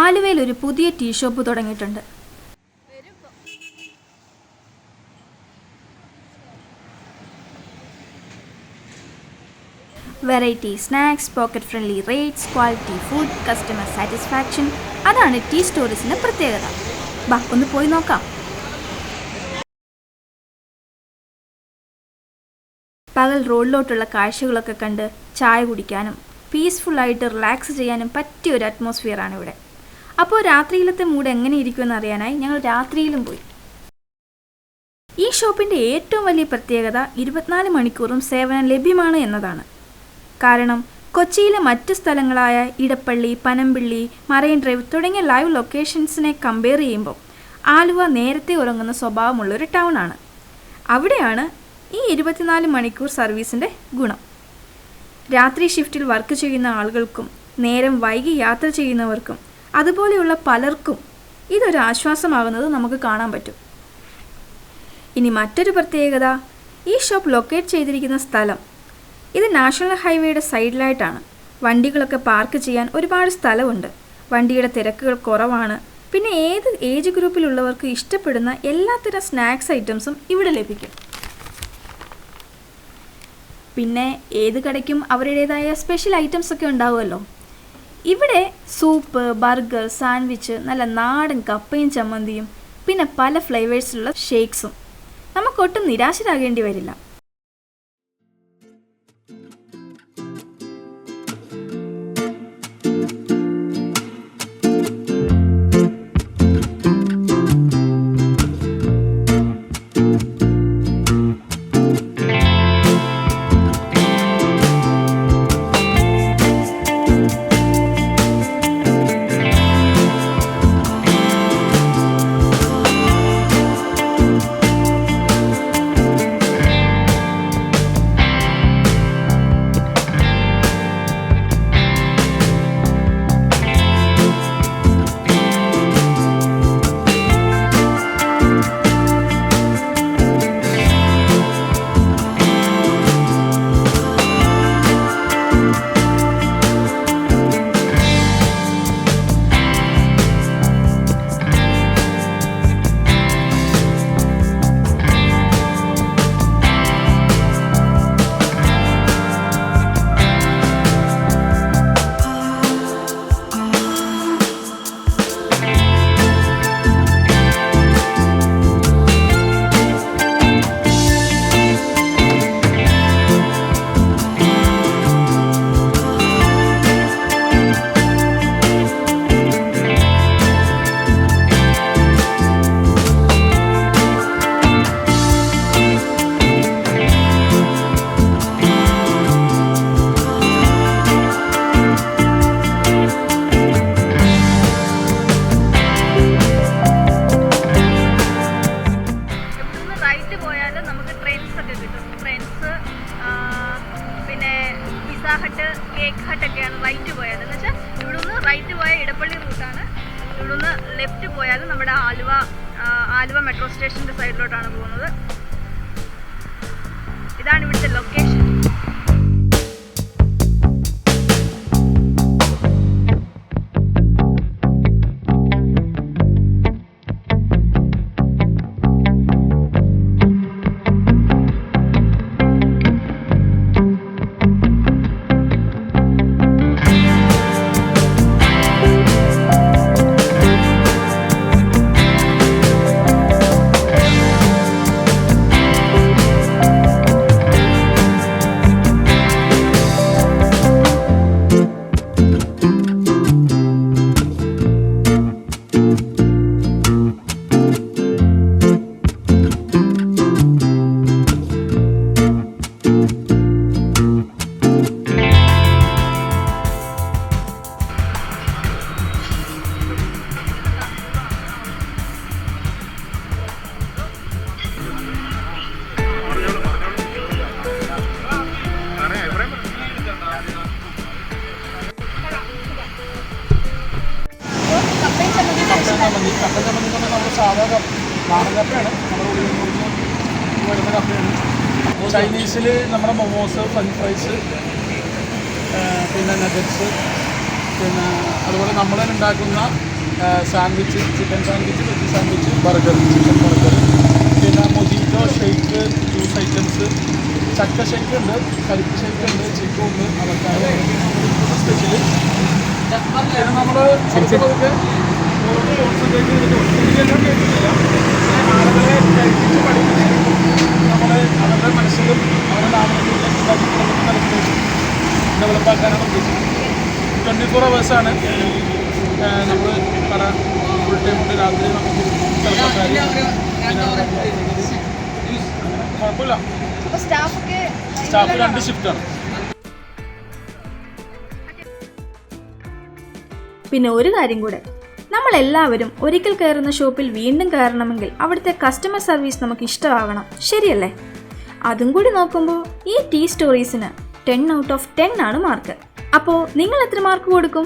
ആലുവയിൽ ഒരു പുതിയ ടീ ഷോപ്പ് തുടങ്ങിയിട്ടുണ്ട്. Variety snacks, pocket friendly rates, quality food, customer satisfaction, അതാണ് ടീ സ്റ്റോറീസിൻ്റെ പ്രത്യേകത. ബാ ഒന്ന് പോയി നോക്കാം. പകൽ റോഡിലോട്ടുള്ള കാഴ്ചകളൊക്കെ കണ്ട് ചായ കുടിക്കാനും പീസ്ഫുള്ളായിട്ട് റിലാക്സ് ചെയ്യാനും പറ്റിയ ഒരു അറ്റ്മോസ്ഫിയറാണ് ഇവിടെ. അപ്പോൾ രാത്രിയിലത്തെ മൂഡ് എങ്ങനെ ഇരിക്കുമെന്ന് അറിയാനായി ഞങ്ങൾ രാത്രിയിലും പോയി. ഈ ഷോപ്പിൻ്റെ ഏറ്റവും വലിയ പ്രത്യേകത 24 മണിക്കൂറും സേവനം ലഭ്യമാണ് എന്നതാണ്. കാരണം കൊച്ചിയിലെ മറ്റ് സ്ഥലങ്ങളായ ഇടപ്പള്ളി, പനമ്പിള്ളി, മറൈൻ ഡ്രൈവ് തുടങ്ങിയ ലൈവ് ലൊക്കേഷൻസിനെ കമ്പയർ ചെയ്യുമ്പോൾ ആലുവ നേരത്തെ ഉറങ്ങുന്ന സ്വഭാവമുള്ളൊരു ടൗൺ ആണ്. അവിടെയാണ് ഈ 24 മണിക്കൂർ സർവീസിൻ്റെ ഗുണം. രാത്രി ഷിഫ്റ്റിൽ വർക്ക് ചെയ്യുന്ന ആളുകൾക്കും നേരം വൈകി യാത്ര ചെയ്യുന്നവർക്കും അതുപോലെയുള്ള പലർക്കും ഇതൊരു ആശ്വാസമാകുന്നത് നമുക്ക് കാണാൻ പറ്റും. ഇനി മറ്റൊരു പ്രത്യേകത, ഈ ഷോപ്പ് ലൊക്കേറ്റ് ചെയ്തിരിക്കുന്ന സ്ഥലം ഇത് നാഷണൽ ഹൈവേയുടെ സൈഡിലായിട്ടാണ്. വണ്ടികളൊക്കെ പാർക്ക് ചെയ്യാൻ ഒരുപാട് സ്ഥലമുണ്ട്. വണ്ടിയുടെ തിരക്കുകൾ കുറവാണ്. പിന്നെ ഏത് ഏജ് ഗ്രൂപ്പിലുള്ളവർക്ക് ഇഷ്ടപ്പെടുന്ന എല്ലാത്തരം സ്നാക്സ് ഐറ്റംസും ഇവിടെ ലഭിക്കും. പിന്നെ ഏത് കടയ്ക്കും അവരുടേതായ സ്പെഷ്യൽ ഐറ്റംസ് ഒക്കെ ഉണ്ടാവുമല്ലോ. ഇവിടെ സൂപ്പ്, ബർഗർ, സാൻഡ്വിച്ച്, നല്ല നാടൻ കപ്പയും ചമ്മന്തിയും പിന്നെ പല ഫ്ലേവേഴ്സിലുള്ള ഷേക്സും. നമുക്കൊട്ടും നിരാശരാകേണ്ടി വരില്ല. കേക്ക് ഹട്ടൊക്കെയാണ് റൈറ്റ് പോയാൽ. എന്ന് വെച്ചാൽ ഇവിടുന്ന് റൈറ്റ് പോയാൽ ഇടപ്പള്ളി റൂട്ടാണ്. ഇവിടുന്ന് ലെഫ്റ്റ് പോയാൽ നമ്മുടെ ആലുവ മെട്രോ സ്റ്റേഷൻ്റെ സൈഡിലോട്ടാണ് പോകുന്നത്. ഇതാണ് ഇവിടുത്തെ ലൊക്കേഷൻ. നാടൻ കപ്പയാണ് നമ്മുടെ ഉള്ളിൽ വരുന്ന കപ്പയാണ്. ചൈനീസിൽ നമ്മുടെ മൊമോസ്, ഫ്രഞ്ച് ഫ്രൈസ്, പിന്നെ നഗറ്റ്സ്, പിന്നെ അതുപോലെ നമ്മൾ ഉണ്ടാക്കുന്ന sandwich, chicken sandwich, veg sandwich, burger, chicken burger, പിന്നെ മൊജിറ്റോ, ഷേക്ക്, ജ്യൂസ് ഐറ്റംസ്, ചക്ക ഷേക്ക് ഉണ്ട്, കരിക്ക് ഷേക്ക് ഉണ്ട്, ചിക്കു ഉണ്ട്, അതൊക്കെയാണ് സ്പെഷ്യൽ. പിന്നെ നമ്മൾ പതുക്കെ ഓരോ കോൺസെൻട്രേറ്റ് ചെയ്തിട്ട് ഒത്തിരിയെല്ലാം കേൾക്കുന്നില്ല, ആളുകളെ കഴിപ്പിച്ച് പഠിപ്പിച്ച് നമ്മൾ അവരുടെ മനസ്സിലും അവരുടെ നാമങ്ങളിലും തലത്തിലേക്ക് ഡെവലപ്പാക്കാനാണ് ഉദ്ദേശിക്കുന്നത്. 24 hours നമ്മൾ കട ഫുൾ ടൈം ഉണ്ട്. രാത്രി നമുക്ക് കുഴപ്പമില്ല. സ്റ്റാഫ് 2 ഷിഫ്റ്റാണ്. പിന്നെ ഒരു കാര്യം കൂടെ, നമ്മളെല്ലാവരും ഒരിക്കൽ കയറുന്ന ഷോപ്പിൽ വീണ്ടും കയറണമെങ്കിൽ അവിടുത്തെ കസ്റ്റമർ സർവീസ് നമുക്ക് ഇഷ്ടമാവണം, ശരിയല്ലേ? അതും കൂടി നോക്കുമ്പോൾ ഈ ടീ സ്റ്റോറീസിന് 10 out of 10 ആണ് മാർക്ക്. അപ്പോൾ നിങ്ങൾ എത്ര മാർക്ക് കൊടുക്കും?